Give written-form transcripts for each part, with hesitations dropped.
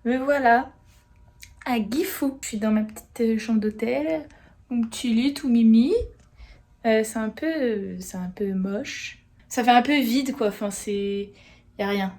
Me voilà à Gifu. Je suis dans ma petite chambre d'hôtel, mon petit lit tout mimi. C'est un peu moche. Ça fait un peu vide quoi, enfin y a rien.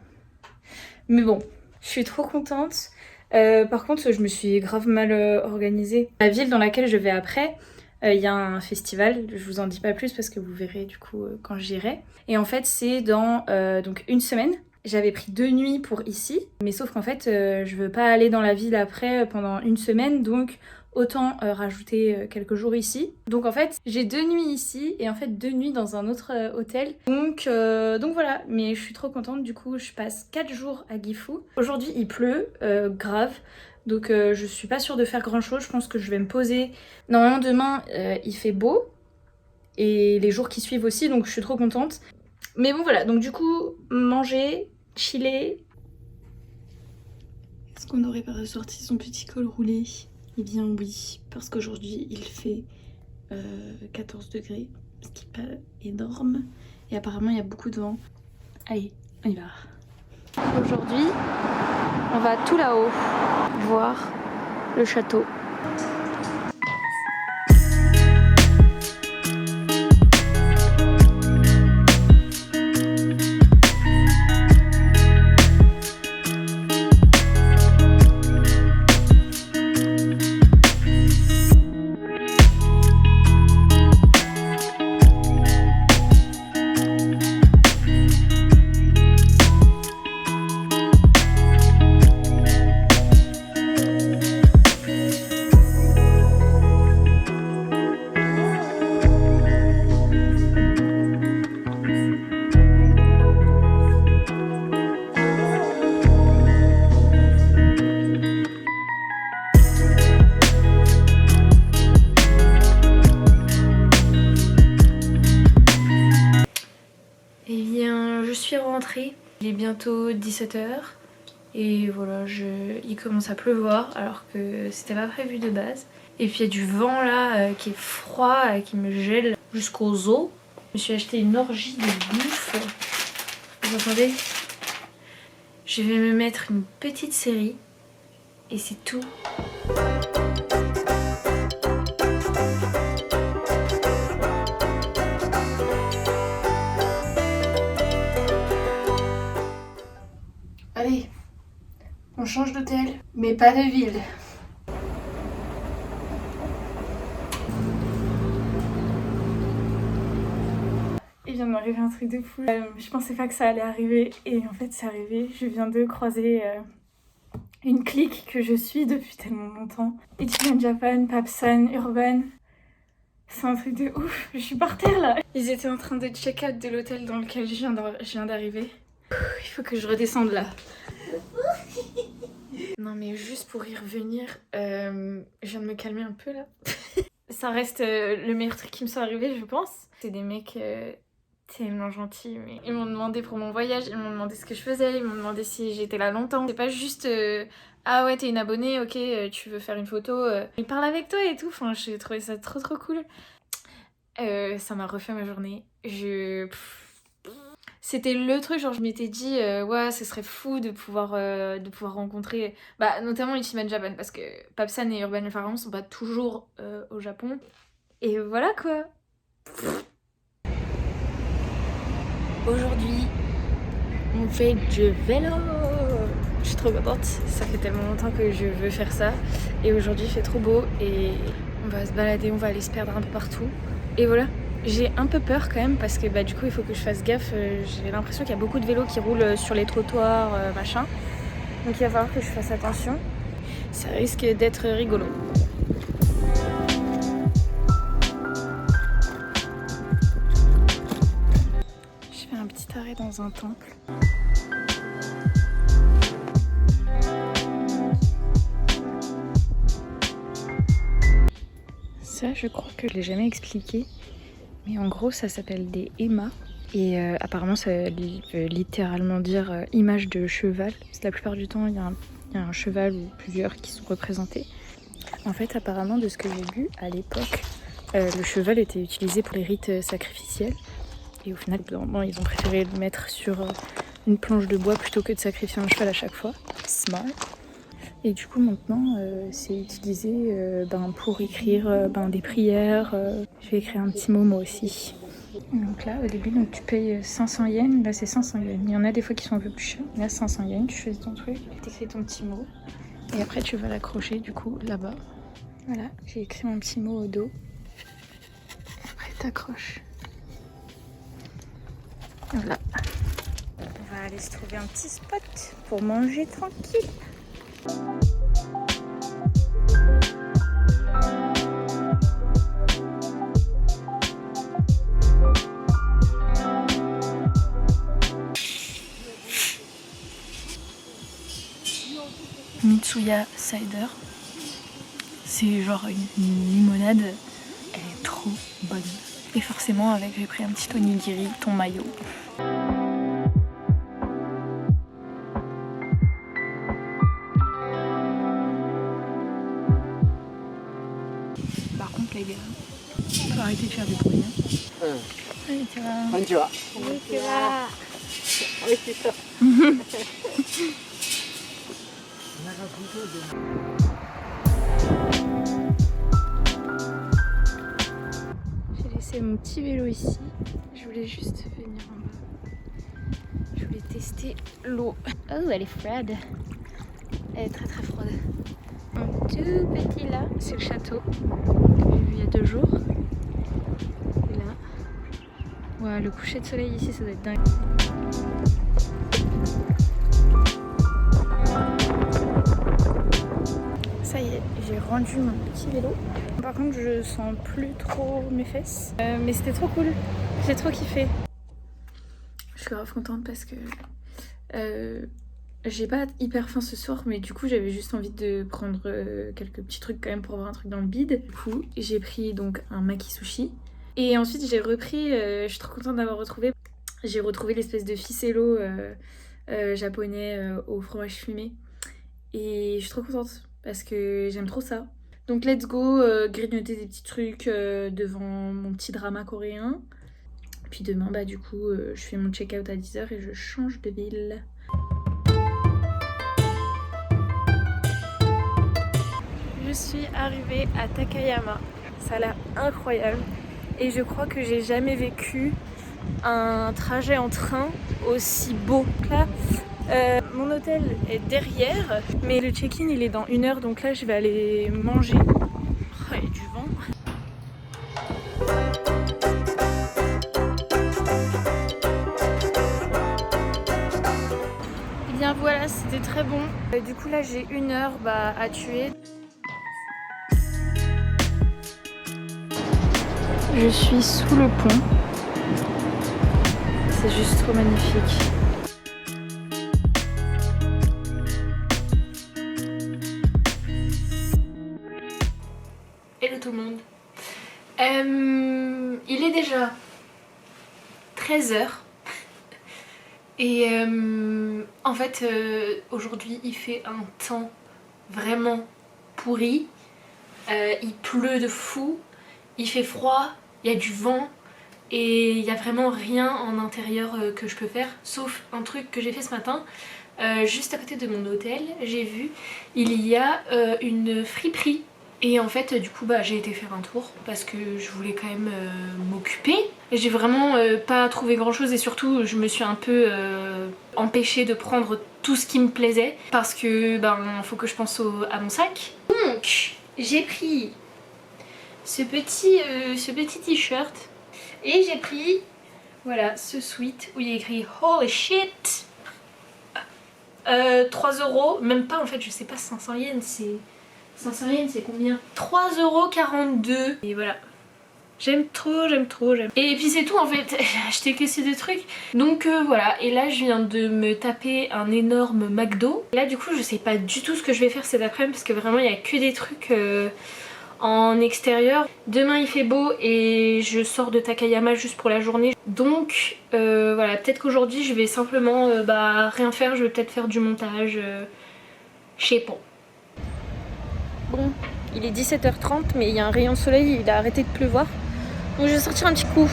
Mais bon, je suis trop contente. Par contre, je me suis grave mal organisée. La ville dans laquelle je vais après, il y a un festival. Je vous en dis pas plus parce que vous verrez du coup quand j'irai. Et en fait, c'est dans donc une semaine. J'avais pris 2 nuits pour ici, mais sauf qu'en fait, je veux pas aller dans la ville après pendant une semaine, donc autant rajouter quelques jours ici. Donc en fait, j'ai 2 nuits ici et en fait 2 nuits dans un autre hôtel. Donc voilà, mais je suis trop contente. Du coup, je passe 4 jours à Gifu. Aujourd'hui, il pleut, grave. Donc je suis pas sûre de faire grand chose. Je pense que je vais me poser. Normalement, demain, il fait beau. Et les jours qui suivent aussi, donc je suis trop contente. Mais bon voilà, donc du coup, manger, chiller. Est-ce qu'on n'aurait pas ressorti son petit col roulé? Eh bien oui, parce qu'aujourd'hui il fait 14 degrés, ce qui n'est pas énorme. Et apparemment il y a beaucoup de vent. Allez, on y va. Aujourd'hui, on va tout là-haut voir le château. Eh bien, je suis rentrée. Il est bientôt 17h. Et voilà, il commence à pleuvoir alors que c'était pas prévu de base. Et puis il y a du vent là qui est froid, qui me gèle jusqu'aux os. Je me suis acheté une orgie de bouffe. Vous entendez? Je vais me mettre une petite série. Et c'est tout. Allez, on change d'hôtel, mais pas de ville. Il vient de m'arriver un truc de fou. Je pensais pas que ça allait arriver et en fait c'est arrivé. Je viens de croiser une clique que je suis depuis tellement longtemps. Ichiban Japan, Papsan, Urban. C'est un truc de ouf, je suis par terre là. Ils étaient en train de check-out de l'hôtel dans lequel je viens d'arriver. Il faut que je redescende là. Non mais juste pour y revenir, je viens de me calmer un peu là. Ça reste le meilleur truc qui me soit arrivé je pense. C'est des mecs tellement gentils, mais ils m'ont demandé pour mon voyage, ils m'ont demandé ce que je faisais, ils m'ont demandé si j'étais là longtemps. C'est pas juste ah ouais t'es une abonnée, ok tu veux faire une photo. Ils parlent avec toi et tout, enfin j'ai trouvé ça trop cool. Ça m'a refait ma journée. C'était le truc, genre je m'étais dit ouais ce serait fou de pouvoir rencontrer notamment Ichiban Japan parce que Papsan et Urban Pharaon sont pas toujours au Japon. Et voilà quoi. Aujourd'hui on fait du vélo. Je suis trop contente, ça fait tellement longtemps que je veux faire ça. Et aujourd'hui il fait trop beau et on va se balader, on va aller se perdre un peu partout. Et voilà. J'ai un peu peur quand même parce que du coup il faut que je fasse gaffe. J'ai l'impression qu'il y a beaucoup de vélos qui roulent sur les trottoirs, machin. Donc il va falloir que je fasse attention. Ça risque d'être rigolo. Je fais un petit arrêt dans un temple. Ça je crois que je l'ai jamais expliqué. Mais en gros, ça s'appelle des emma. Et apparemment, ça veut littéralement dire image de cheval. Parce que la plupart du temps, il y a un cheval ou plusieurs qui sont représentés. En fait, apparemment, de ce que j'ai lu, à l'époque, le cheval était utilisé pour les rites sacrificiels. Et au final, ils ont préféré le mettre sur une planche de bois plutôt que de sacrifier un cheval à chaque fois. Smart. Et du coup maintenant c'est utilisé pour écrire des prières. Je vais écrire un petit mot moi aussi. Donc là au début donc, tu payes 500 yens, là c'est 500 yens. Il y en a des fois qui sont un peu plus chers. Là 500 yens, tu choisis ton truc, tu écris ton petit mot. Et après tu vas l'accrocher du coup là-bas. Voilà, j'ai écrit mon petit mot au dos. Et après t'accroches. Voilà. On va aller se trouver un petit spot pour manger tranquille. Mitsuya Cider. C'est genre une limonade. Elle est trop bonne. Et forcément avec j'ai pris un petit onigiri, ton maillot. Par contre les gars, faut arrêter de faire du bruit. Konnichiwa. J'ai laissé mon petit vélo ici. Je voulais juste venir en bas. Je voulais tester l'eau. Oh, elle est froide. Elle est très très froide. Un tout petit là, c'est le château que j'ai vu il y a 2 jours. Et là, ouais, le coucher de soleil ici, ça doit être dingue. Ça y est, j'ai rendu mon petit vélo. Par contre, je sens plus trop mes fesses. Mais c'était trop cool. J'ai trop kiffé. Je suis grave contente parce que j'ai pas hyper faim ce soir, mais du coup j'avais juste envie de prendre quelques petits trucs quand même pour avoir un truc dans le bide. Du coup j'ai pris donc un maki sushi et ensuite j'ai repris, je suis trop contente d'avoir retrouvé. J'ai retrouvé l'espèce de ficello japonais au fromage fumé et je suis trop contente parce que j'aime trop ça. Donc let's go grignoter des petits trucs devant mon petit drama coréen. Puis demain bah du coup je fais mon check-out à 10h et je change de ville. Je suis arrivée à Takayama, ça a l'air incroyable et je crois que j'ai jamais vécu un trajet en train aussi beau. Là, mon hôtel est derrière, mais le check-in il est dans 1 heure, donc là je vais aller manger. Oh, il y a du vent. Et bien voilà, c'était très bon. Du coup là j'ai 1 heure à tuer. Je suis sous le pont. C'est juste trop magnifique. Hello tout le monde. Il est déjà 13h. Et en fait aujourd'hui il fait un temps vraiment pourri. Il pleut de fou. Il fait froid, il y a du vent et il n'y a vraiment rien en intérieur que je peux faire, sauf un truc que j'ai fait ce matin. Juste à côté de mon hôtel, j'ai vu, il y a une friperie. Et en fait, du coup, j'ai été faire un tour parce que je voulais quand même m'occuper. J'ai vraiment pas trouvé grand chose et surtout, je me suis un peu empêchée de prendre tout ce qui me plaisait parce que, faut que je pense à mon sac. Donc, j'ai pris ce petit t-shirt et j'ai pris voilà ce sweat où il y a écrit holy shit 3 €, même pas en fait, je sais pas, 500 yens, c'est 500 yens c'est combien, 3,42 € et voilà, j'aime trop. Et puis c'est tout en fait, j'ai acheté que ces 2 trucs. Donc voilà, et là je viens de me taper un énorme McDo. Là du coup je sais pas du tout ce que je vais faire cet après-midi parce que vraiment il y a que des trucs en extérieur. Demain il fait beau et je sors de Takayama juste pour la journée. Donc voilà, peut-être qu'aujourd'hui je vais simplement rien faire, je vais peut-être faire du montage. Je sais pas. Bon, il est 17h30 mais il y a un rayon de soleil, il a arrêté de pleuvoir. Donc je vais sortir un petit coup.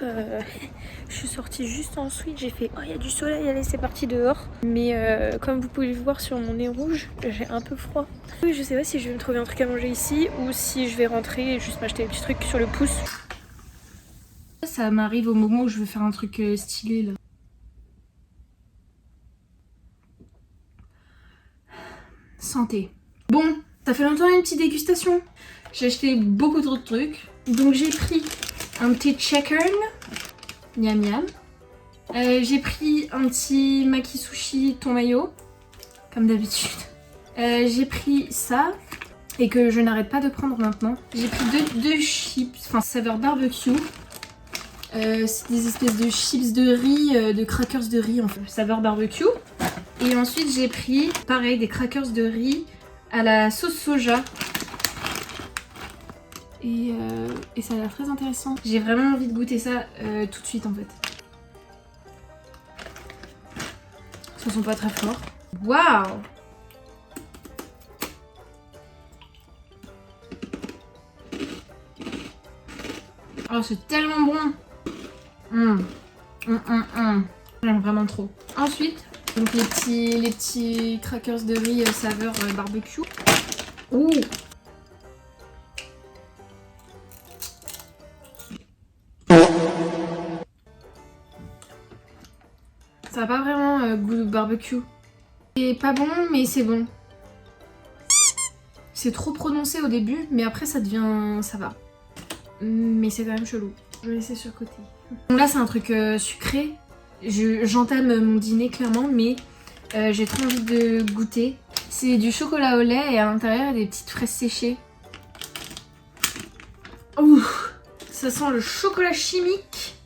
je suis sortie juste ensuite, j'ai fait oh il y a du soleil, allez c'est parti dehors. Mais comme vous pouvez le voir sur mon nez rouge, j'ai un peu froid. Oui, je sais pas si je vais me trouver un truc à manger ici ou si je vais rentrer et juste m'acheter des petits trucs sur le pouce. Ça m'arrive au moment où je veux faire un truc stylé là. Santé. Bon, ça fait longtemps une petite dégustation. J'ai acheté beaucoup trop de trucs. Donc j'ai pris un petit chicken. Miam miam. J'ai pris un petit maki sushi thon mayo. Comme d'habitude. J'ai pris ça. Et que je n'arrête pas de prendre maintenant. J'ai pris deux chips. Enfin saveur barbecue. C'est des espèces de chips de riz. De crackers de riz en fait. Saveur barbecue. Et ensuite j'ai pris pareil des crackers de riz à la sauce soja. Et ça a l'air très intéressant. J'ai vraiment envie de goûter ça tout de suite en fait. Ça sent pas très fort. Waouh! Oh c'est tellement bon. J'aime vraiment trop. Ensuite, donc les petits crackers de riz saveur barbecue. Ouh! Ça n'a pas vraiment goût de barbecue. C'est pas bon, mais c'est bon. C'est trop prononcé au début, mais après ça devient... ça va. Mais c'est quand même chelou. Je vais laisser sur le côté. Bon là c'est un truc sucré. J'entame mon dîner clairement, mais j'ai trop envie de goûter. C'est du chocolat au lait et à l'intérieur il y a des petites fraises séchées. Ouh, ça sent le chocolat chimique.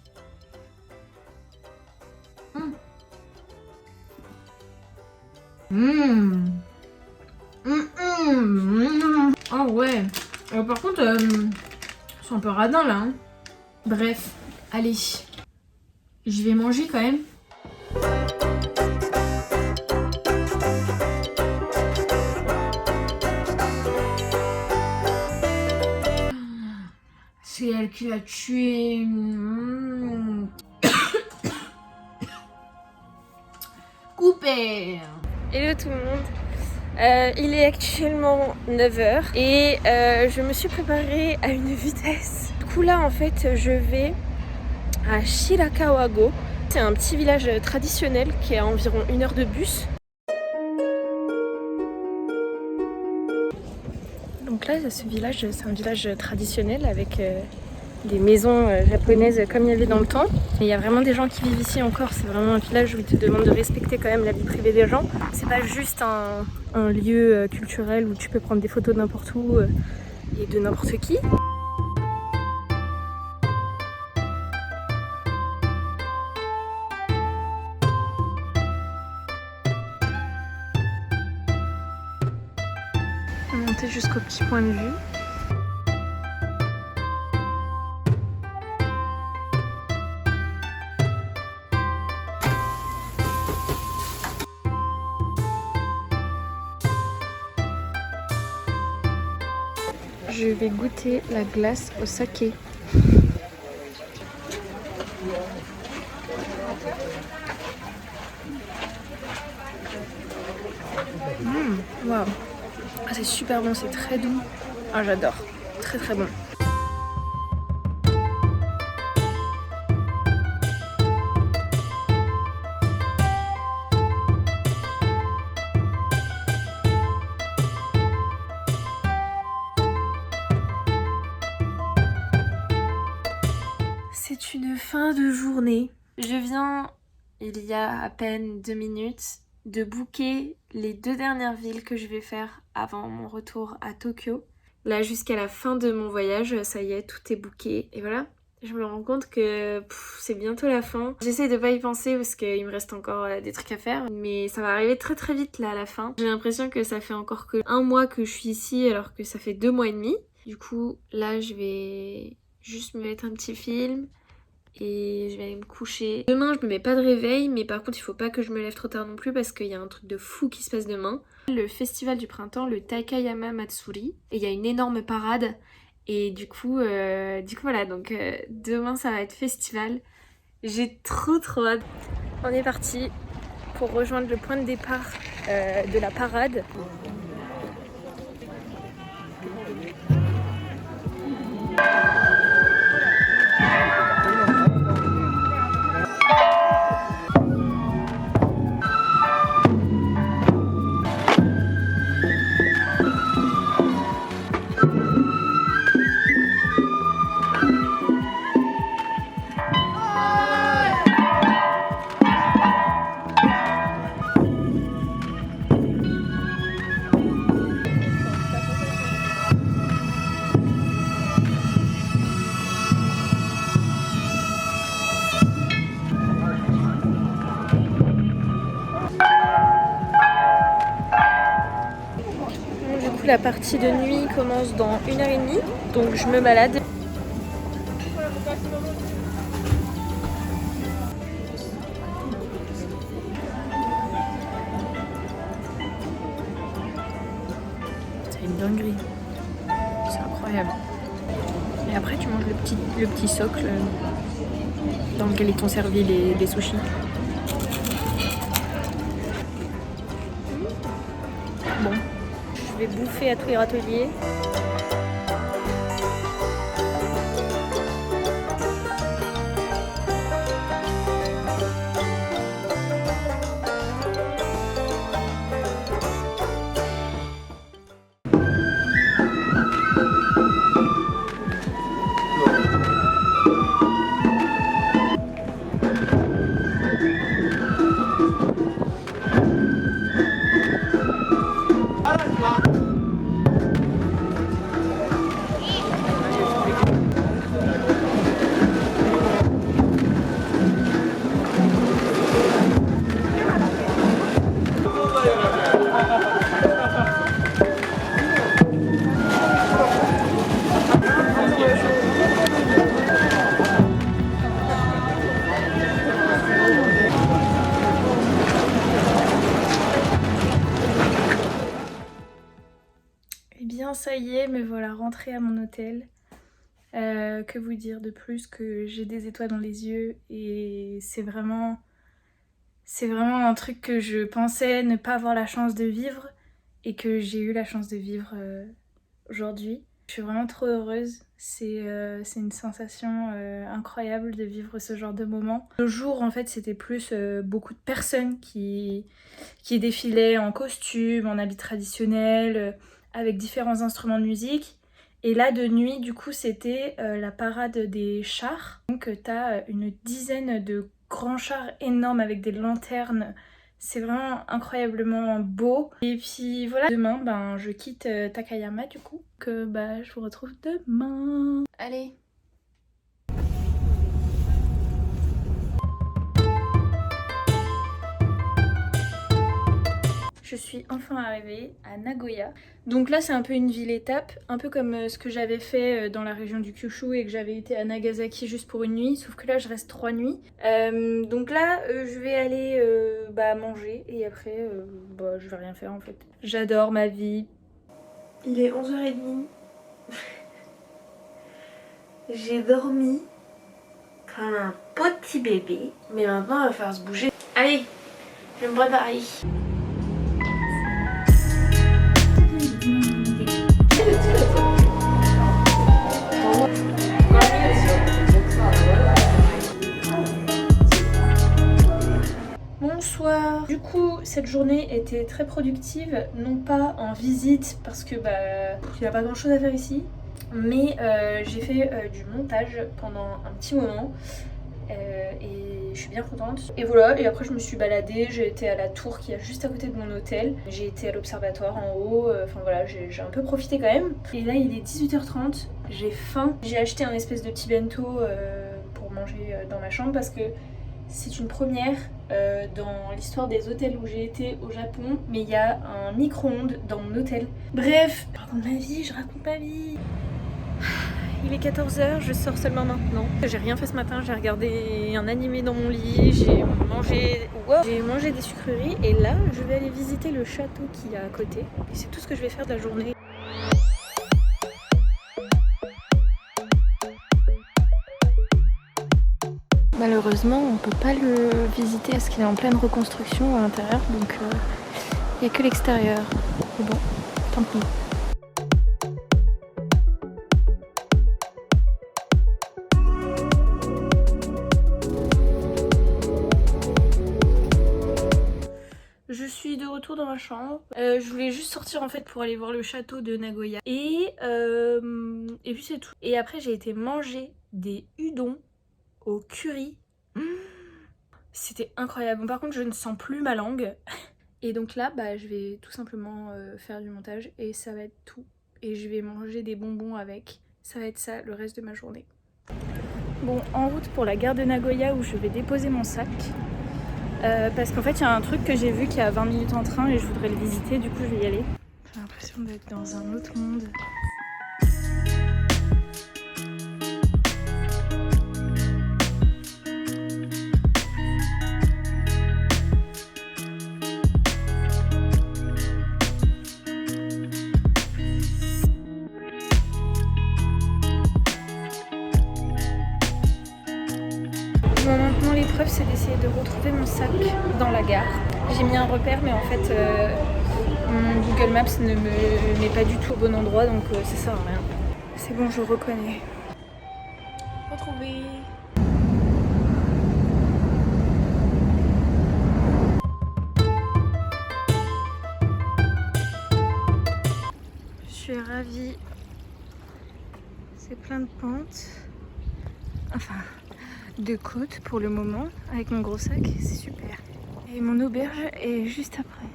Oh ouais. Par contre, c'est un peu radin là. Hein. Bref, allez. Je vais manger quand même. C'est elle qui l'a tué. Coupé. Hello tout le monde. Il est actuellement 9h et je me suis préparée à une vitesse. Du coup là en fait je vais à Shirakawa-go. C'est un petit village traditionnel qui est à environ 1 heure de bus. Donc là ce village c'est un village traditionnel avec des maisons japonaises comme il y avait dans le temps. Et il y a vraiment des gens qui vivent ici encore. C'est vraiment un village où ils te demandent de respecter quand même la vie privée des gens. C'est pas juste un lieu culturel où tu peux prendre des photos de n'importe où et de n'importe qui. On va monter jusqu'au petit point de vue. Je vais goûter la glace au saké. Waouh, ah, c'est super bon, c'est très doux. Ah j'adore, très très bon. C'est une fin de journée. Je viens, il y a à peine 2 minutes, de booker les 2 dernières villes que je vais faire avant mon retour à Tokyo. Là, jusqu'à la fin de mon voyage, ça y est, tout est booké. Et voilà, je me rends compte que c'est bientôt la fin. J'essaie de pas y penser parce qu'il me reste encore des trucs à faire. Mais ça va arriver très très vite là à la fin. J'ai l'impression que ça fait encore que 1 mois que je suis ici alors que ça fait 2 mois et demi. Du coup, là, je vais juste me mettre un petit film et je vais aller me coucher. Demain je me mets pas de réveil, mais par contre il faut pas que je me lève trop tard non plus parce qu'il y a un truc de fou qui se passe demain. Le festival du printemps, le Takayama Matsuri, et il y a une énorme parade Et du coup voilà, donc demain ça va être festival. J'ai trop hâte. On est parti pour rejoindre le point de départ de la parade. La partie de nuit commence dans 1h30, donc je me balade. C'est une dinguerie, c'est incroyable. Et après tu manges le petit socle dans lequel ils t'ont servi les sushis. Bon. Je vais bouffer à tous les râteliers. Ça y est, me voilà rentrée à mon hôtel. Que vous dire de plus que j'ai des étoiles dans les yeux et c'est vraiment un truc que je pensais ne pas avoir la chance de vivre et que j'ai eu la chance de vivre aujourd'hui. Je suis vraiment trop heureuse, c'est une sensation incroyable de vivre ce genre de moment. Le jour en fait c'était plus beaucoup de personnes qui défilaient en costume, en habits traditionnels, avec différents instruments de musique. Et là de nuit du coup c'était la parade des chars. Donc t'as une dizaine de grands chars énormes avec des lanternes. C'est vraiment incroyablement beau. Et puis voilà, demain je quitte Takayama du coup. Que je vous retrouve demain. Allez. Je suis enfin arrivée à Nagoya. Donc là c'est un peu une ville-étape, un peu comme ce que j'avais fait dans la région du Kyushu et que j'avais été à Nagasaki juste pour une nuit, sauf que là je reste 3 nuits. Donc là je vais aller manger et après je vais rien faire en fait. J'adore ma vie. Il est 11h30. J'ai dormi comme un petit bébé, mais maintenant il va falloir se bouger. Allez, je vais me préparer. Bonsoir. Du coup, cette journée était très productive, non pas en visite parce que il n'y a pas grand chose à faire ici, mais j'ai fait du montage pendant un petit moment et je suis bien contente. Et voilà, et après je me suis baladée, j'ai été à la tour qui est juste à côté de mon hôtel, j'ai été à l'observatoire en haut, enfin voilà, j'ai un peu profité quand même. Et là il est 18h30, j'ai faim. J'ai acheté un espèce de petit bento pour manger dans ma chambre parce que c'est une première dans l'histoire des hôtels où j'ai été au Japon, mais il y a un micro-ondes dans mon hôtel. Bref, je raconte ma vie, Il est 14h, je sors seulement maintenant. J'ai rien fait ce matin, j'ai regardé un animé dans mon lit, j'ai mangé des sucreries et là je vais aller visiter le château qui est à côté. Et c'est tout ce que je vais faire de la journée. Malheureusement, on peut pas le visiter parce qu'il est en pleine reconstruction à l'intérieur, donc il n'y a que l'extérieur. Mais bon, tant pis. Je suis de retour dans ma chambre. Je voulais juste sortir en fait pour aller voir le château de Nagoya. Et puis c'est tout. Et après j'ai été manger des udon au curry. C'était incroyable. Bon, par contre je ne sens plus ma langue. Et donc là je vais tout simplement faire du montage et ça va être tout. Et je vais manger des bonbons avec. Ça va être ça le reste de ma journée. Bon, en route pour la gare de Nagoya où je vais déposer mon sac. Parce qu'en fait il y a un truc que j'ai vu qui est à 20 minutes en train et je voudrais le visiter, du coup je vais y aller. J'ai l'impression d'être dans un autre monde. Bon, maintenant l'épreuve c'est d'essayer de retrouver mon sac dans la gare. J'ai mis un repère mais en fait mon Google Maps ne me met pas du tout au bon endroit donc ça sert à rien. C'est bon, je reconnais. Retrouvé. Je suis ravie. C'est plein de pentes. Enfin, de côte pour le moment avec mon gros sac, c'est super. Et mon auberge est juste après.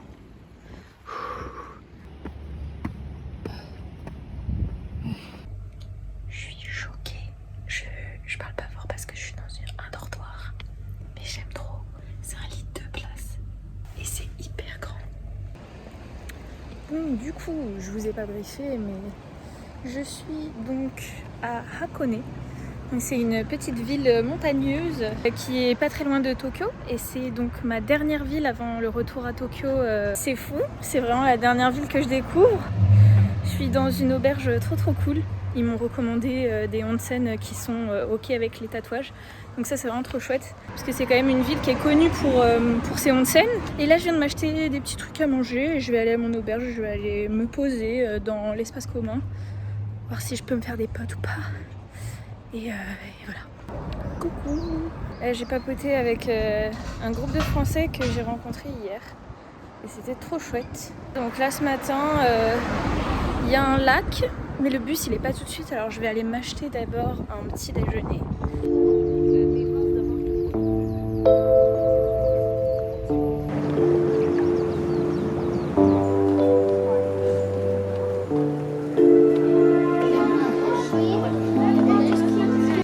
Je suis choquée. Je parle pas fort parce que je suis dans un dortoir. Mais j'aime trop. C'est un lit de 2 places. Et c'est hyper grand. Bon, du coup, je vous ai pas briefé, mais je suis donc à Hakone. C'est une petite ville montagneuse qui est pas très loin de Tokyo et c'est donc ma dernière ville avant le retour à Tokyo. C'est fou, c'est vraiment la dernière ville que je découvre. Je suis dans une auberge trop cool. Ils m'ont recommandé des onsen qui sont ok avec les tatouages. Donc ça c'est vraiment trop chouette parce que c'est quand même une ville qui est connue pour ses onsen. Et là je viens de m'acheter des petits trucs à manger et je vais aller à mon auberge, je vais aller me poser dans l'espace commun. Voir si je peux me faire des potes ou pas. Et voilà. Coucou. J'ai papoté avec un groupe de Français que j'ai rencontré hier. Et c'était trop chouette. Donc là ce matin, il y a un lac, mais le bus il est pas tout de suite. Alors je vais aller m'acheter d'abord un petit déjeuner.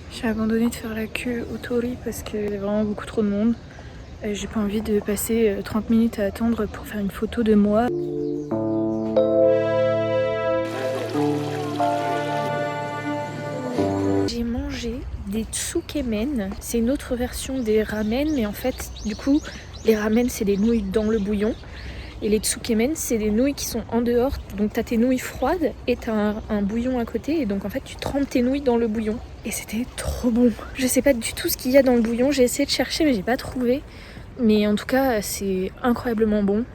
J'ai abandonné de faire la queue au Tori parce qu'il y avait vraiment beaucoup trop de monde. J'ai pas envie de passer 30 minutes à attendre pour faire une photo de moi. J'ai mangé des tsukemen. C'est une autre version des ramen, mais en fait, du coup, les ramen c'est des nouilles dans le bouillon. Et les tsukemen, c'est des nouilles qui sont en dehors. Donc t'as tes nouilles froides et t'as un bouillon à côté. Et donc en fait, tu trempes tes nouilles dans le bouillon. Et c'était trop bon. Je sais pas du tout ce qu'il y a dans le bouillon. J'ai essayé de chercher, mais j'ai pas trouvé. Mais en tout cas, c'est incroyablement bon.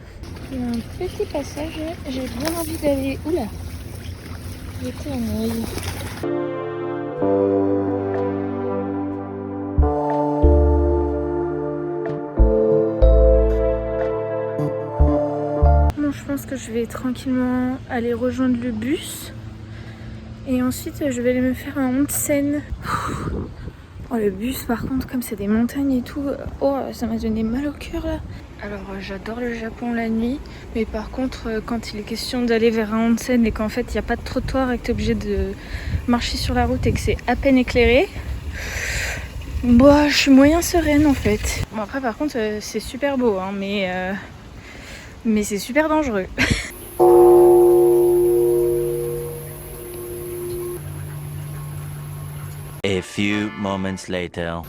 Il y a un petit passage. J'ai bien envie d'aller... Oula! Jeter un œil. Je pense que je vais tranquillement aller rejoindre le bus et ensuite je vais aller me faire un onsen. Oh, le bus par contre, comme c'est des montagnes et tout, oh ça m'a donné mal au cœur là. Alors j'adore le Japon la nuit, mais par contre quand il est question d'aller vers un onsen et qu'en fait il n'y a pas de trottoir et que tu es obligé de marcher sur la route et que c'est à peine éclairé, bah je suis moyen sereine en fait. Bon après par contre c'est super beau hein, mais c'est super dangereux. A few moments later.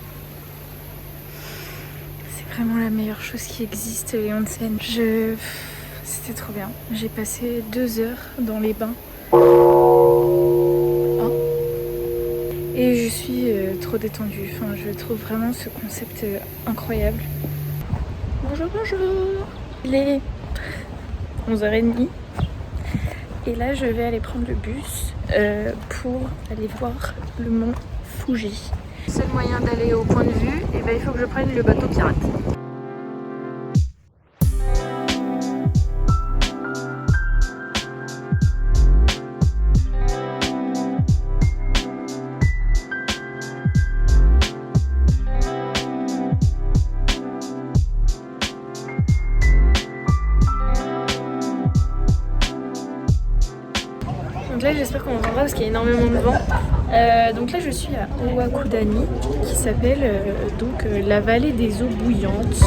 C'est vraiment la meilleure chose qui existe, les onsen. C'était trop bien. J'ai passé 2 heures dans les bains. Et je suis trop trop détendu. Enfin, je trouve vraiment ce concept incroyable. Bonjour, bonjour. Il est 11h30. Et là, je vais aller prendre le bus pour aller voir le mont Fuji. Seul moyen d'aller au point de vue, et ben, il faut que je prenne le bateau pirate. Donc là j'espère qu'on m'entendra parce qu'il y a énormément de vent. Donc là je suis à Owakudani qui s'appelle la vallée des eaux bouillantes.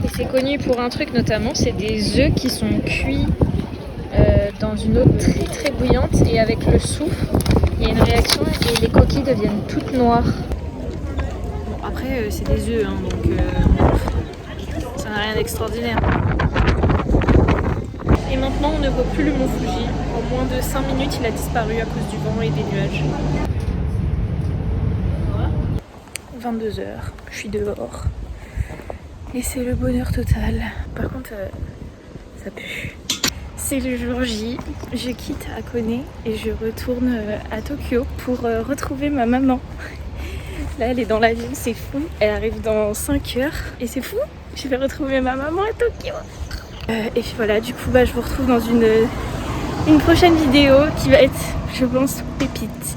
Et c'est connu pour un truc notamment, c'est des œufs qui sont cuits dans une eau très très bouillante et avec le souffle il y a une réaction et les coquilles deviennent toutes noires. Bon, après c'est des œufs hein, donc ça n'a rien d'extraordinaire. Et maintenant on ne voit plus le mont Fuji. En moins de 5 minutes il a disparu à cause du vent et des nuages. 22h, je suis dehors et c'est le bonheur total. Par contre ça pue. C'est le jour J, je quitte Hakone et je retourne à Tokyo pour retrouver ma maman. Là elle est dans l'avion, c'est fou, elle arrive dans 5 heures et c'est fou, je vais retrouver ma maman à Tokyo. Et puis voilà, du coup je vous retrouve dans une prochaine vidéo qui va être, je pense, pépite.